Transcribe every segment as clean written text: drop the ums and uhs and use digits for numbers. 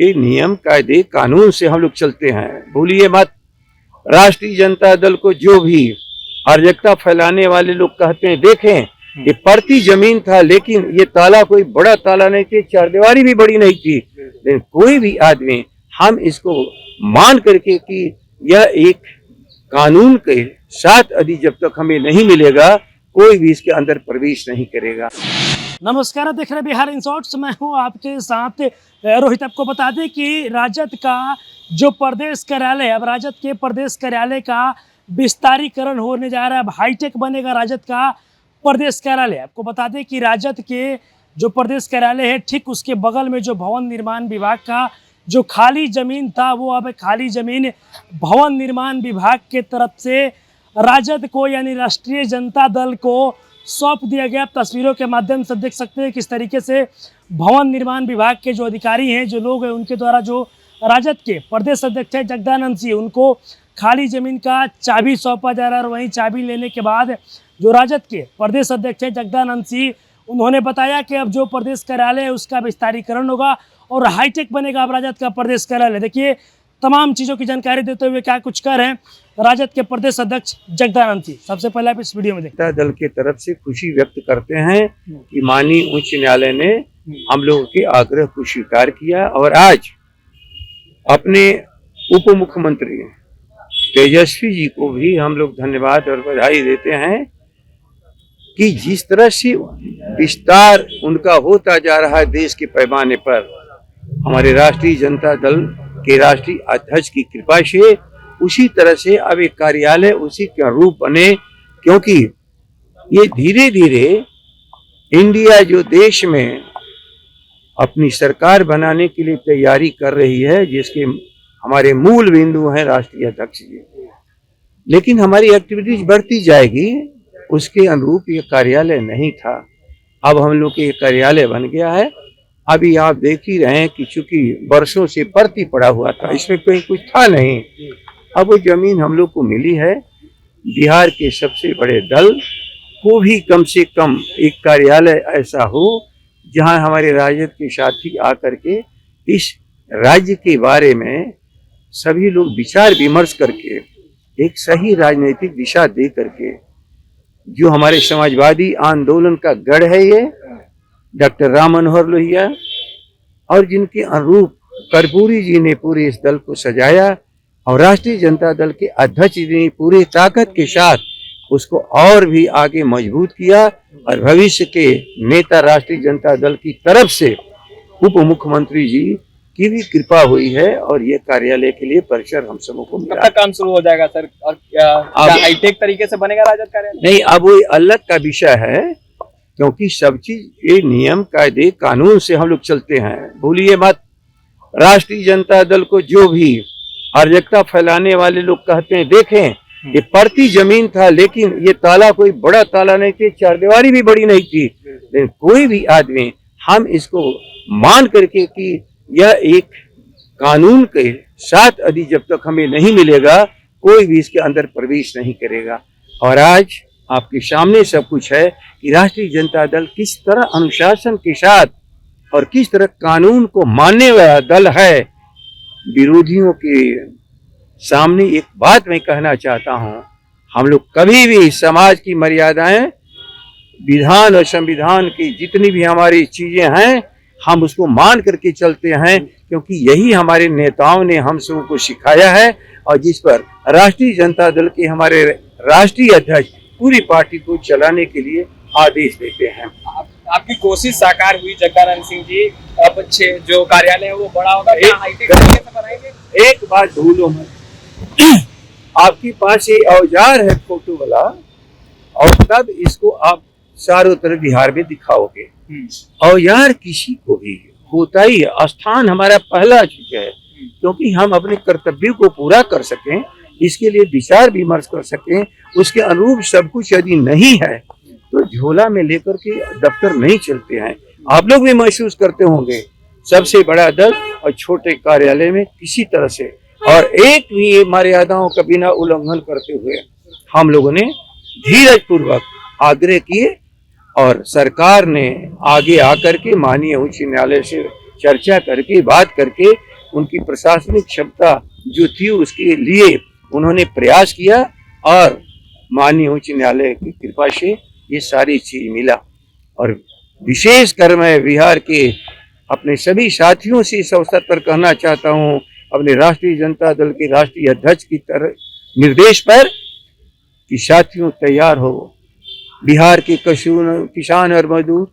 ये नियम कायदे कानून से हम लोग चलते हैं, भूलिए मत। राष्ट्रीय जनता दल को जो भी अराजकता फैलाने वाले लोग कहते हैं, देखें ये पड़ती जमीन था, लेकिन ये ताला कोई बड़ा ताला नहीं थी, चारदीवारी भी बड़ी नहीं थी, लेकिन कोई भी आदमी हम इसको मान करके कि यह एक कानून के साथ यदि जब तक हमें नहीं मिलेगा, कोई भी इसके अंदर प्रवेश नहीं करेगा। नमस्कार, आप देख रहे बिहार इन शॉर्ट्स। मैं हूं आपके साथ रोहित। आपको बता दें कि राजद का जो प्रदेश कार्यालय, अब राजद के प्रदेश कार्यालय का विस्तारीकरण होने जा रहा है। अब हाईटेक बनेगा राजद का प्रदेश कार्यालय। आपको बता दें कि राजद के जो प्रदेश कार्यालय है, ठीक उसके बगल में जो भवन निर्माण विभाग का जो खाली जमीन था, वो अब खाली जमीन भवन निर्माण विभाग के तरफ से राजद को यानी राष्ट्रीय जनता दल को सौंप दिया गया। तस्वीरों के माध्यम से देख सकते हैं किस तरीके से भवन निर्माण विभाग के जो अधिकारी हैं, जो लोग हैं, उनके द्वारा जो राजद के प्रदेश अध्यक्ष है जगदानंद सिंह, उनको खाली जमीन का चाबी सौंपा जा रहा है। और वहीं चाबी लेने के बाद जो राजद के प्रदेश अध्यक्ष है जगदानंद सिंह, उन्होंने बताया कि अब जो प्रदेश कार्यालय है उसका विस्तारीकरण होगा और हाईटेक बनेगा अब राजद का प्रदेश कार्यालय। देखिए तमाम चीज़ों की जानकारी देते हुए क्या कुछ कर रहे हैं राजद के प्रदेश अध्यक्ष जगदानंद सिंह। सबसे पहले आप इस वीडियो में देखते हैं। दल के तरफ से खुशी व्यक्त करते हैं कि माननीय उच्च न्यायालय ने हम लोगों के आग्रह को स्वीकार किया और आज अपने उप मुख्यमंत्री तेजस्वी जी को भी हम लोग धन्यवाद और बधाई देते हैं कि जिस तरह से विस्तार उनका होता जा रहा है देश के पैमाने पर, हमारे राष्ट्रीय जनता दल के राष्ट्रीय अध्यक्ष की कृपा से उसी तरह से अब एक कार्यालय उसी का रूप बने, क्योंकि ये धीरे धीरे इंडिया जो देश में अपनी सरकार बनाने के लिए तैयारी कर रही है, जिसके हमारे मूल बिंदु हैं राष्ट्रीय अध्यक्ष जी, लेकिन हमारी एक्टिविटीज बढ़ती जाएगी, उसके अनुरूप ये कार्यालय नहीं था। अब हम लोग के कार्यालय बन गया है। अभी आप देख ही रहे हैं कि चूंकि वर्षों से परती पड़ा हुआ था, इसमें कोई कुछ था नहीं, अब वो जमीन हम लोग को मिली है। बिहार के सबसे बड़े दल को भी कम से कम एक कार्यालय ऐसा हो जहां हमारे राजद के साथी आकर के इस राज्य के बारे में सभी लोग विचार विमर्श करके एक सही राजनीतिक दिशा दे करके, जो हमारे समाजवादी आंदोलन का गढ़ है ये डॉक्टर राम मनोहर लोहिया, और जिनके अनुरूप कर्पूरी जी ने पूरे इस दल को सजाया और राष्ट्रीय जनता दल के अध्यक्ष जी ने पूरी ताकत के साथ उसको और भी आगे मजबूत किया। और भविष्य के नेता राष्ट्रीय जनता दल की तरफ से उप मुख्यमंत्री जी की भी कृपा हुई है और ये कार्यालय के लिए परिसर हम सबों को मिला। कब तक काम शुरू हो जाएगा सर, और क्या हाईटेक तरीके से बनेगा राजद कार्यालय? नहीं, अब वो अलग का विषय है, क्योंकि सब चीज ये नियम कायदे कानून से हम लोग चलते हैं, भूलिए मत। राष्ट्रीय जनता दल को जो भी अराजकता फैलाने वाले लोग कहते हैं, देखें ये पड़ती जमीन था, लेकिन ये ताला कोई बड़ा ताला नहीं थी, चारदीवारी भी बड़ी नहीं थी, लेकिन कोई भी आदमी हम इसको मान करके कि यह एक कानून के साथ यदि जब तक हमें नहीं मिलेगा, कोई भी इसके अंदर प्रवेश नहीं करेगा। और आज आपके सामने सब कुछ है कि राष्ट्रीय जनता दल किस तरह अनुशासन के साथ और किस तरह कानून को मानने वाला दल है। विरोधियों के सामने एक बात मैं कहना चाहता हूं, हम लोग कभी भी समाज की मर्यादाएं, विधान और संविधान की जितनी भी हमारी चीजें हैं, हम उसको मान करके चलते हैं, क्योंकि यही हमारे नेताओं ने हम सबों को सिखाया है और जिस पर राष्ट्रीय जनता दल के हमारे राष्ट्रीय अध्यक्ष पूरी पार्टी को चलाने के लिए आदेश देते हैं। आपकी कोशिश साकार हुई जगदानंद सिंह जी, अब जो कार्यालय है वो बड़ा होगा, हाईटेक तरीके से बनाएंगे। एक बात भूलो मत, आपके पास ये औजार है फोटो वाला, और तब इसको आप चारों तरफ बिहार में दिखाओगे। औजार किसी को भी होता ही है, स्थान हमारा पहला चीज है, क्योंकि हम अपने कर्तव्य को पूरा कर सकें, इसके लिए विचार विमर्श कर सकें, उसके अनुरूप सब कुछ यदि नहीं है तो झोला में लेकर के दफ्तर नहीं चलते हैं। आप लोग भी महसूस करते होंगे, सबसे बड़ा दल और छोटे कार्यालय में किसी तरह से और एक भी मर्यादाओं का बिना उल्लंघन करते हुए हम लोगों ने धीरज पूर्वक आग्रह किए और सरकार ने आगे आकर के माननीय उच्च न्यायालय से चर्चा करके बात करके उनकी प्रशासनिक क्षमता जो थी उसके लिए उन्होंने प्रयास किया और माननीय उच्च न्यायालय की कृपा से ये सारी चीज मिला। और विशेष कर मैं बिहार के अपने सभी साथियों से इस अवसर पर कहना चाहता हूँ, अपने राष्ट्रीय जनता दल के राष्ट्रीय अध्यक्ष की तरह निर्देश पर, कि साथियों तैयार हो। बिहार के किसान और मजदूर,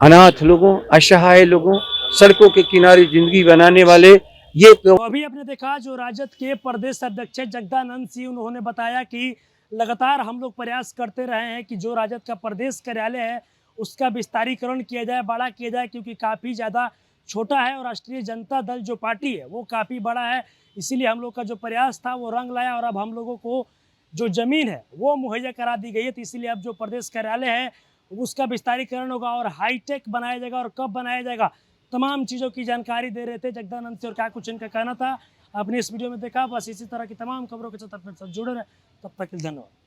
अनाथ लोगों, असहाय लोगों, सड़कों के किनारे जिंदगी बनाने वाले, ये तो अभी आपने देखा जो राजद के प्रदेश अध्यक्ष जगदानंद सिंह, उन्होंने बताया कि लगातार हम लोग प्रयास करते रहे हैं कि जो राजद का प्रदेश कार्यालय है उसका विस्तारीकरण किया जाए, बड़ा किया जाए, क्योंकि काफ़ी ज़्यादा छोटा है और राष्ट्रीय जनता दल जो पार्टी है वो काफ़ी बड़ा है। इसीलिए हम लोग का जो प्रयास था वो रंग लाया और अब हम लोगों को जो ज़मीन है वो मुहैया करा दी गई है। तो इसीलिए अब जो प्रदेश कार्यालय है उसका विस्तारीकरण होगा और हाईटेक बनाया जाएगा। और कब बनाया जाएगा, तमाम चीज़ों की जानकारी दे रहे थे जगदानंद सिंह और क्या कुछ इनका कहना था, आपने इस वीडियो में देखा। बस इसी तरह की तमाम खबरों के साथ अपने साथ जुड़े रहे। तब तक के लिए धन्यवाद।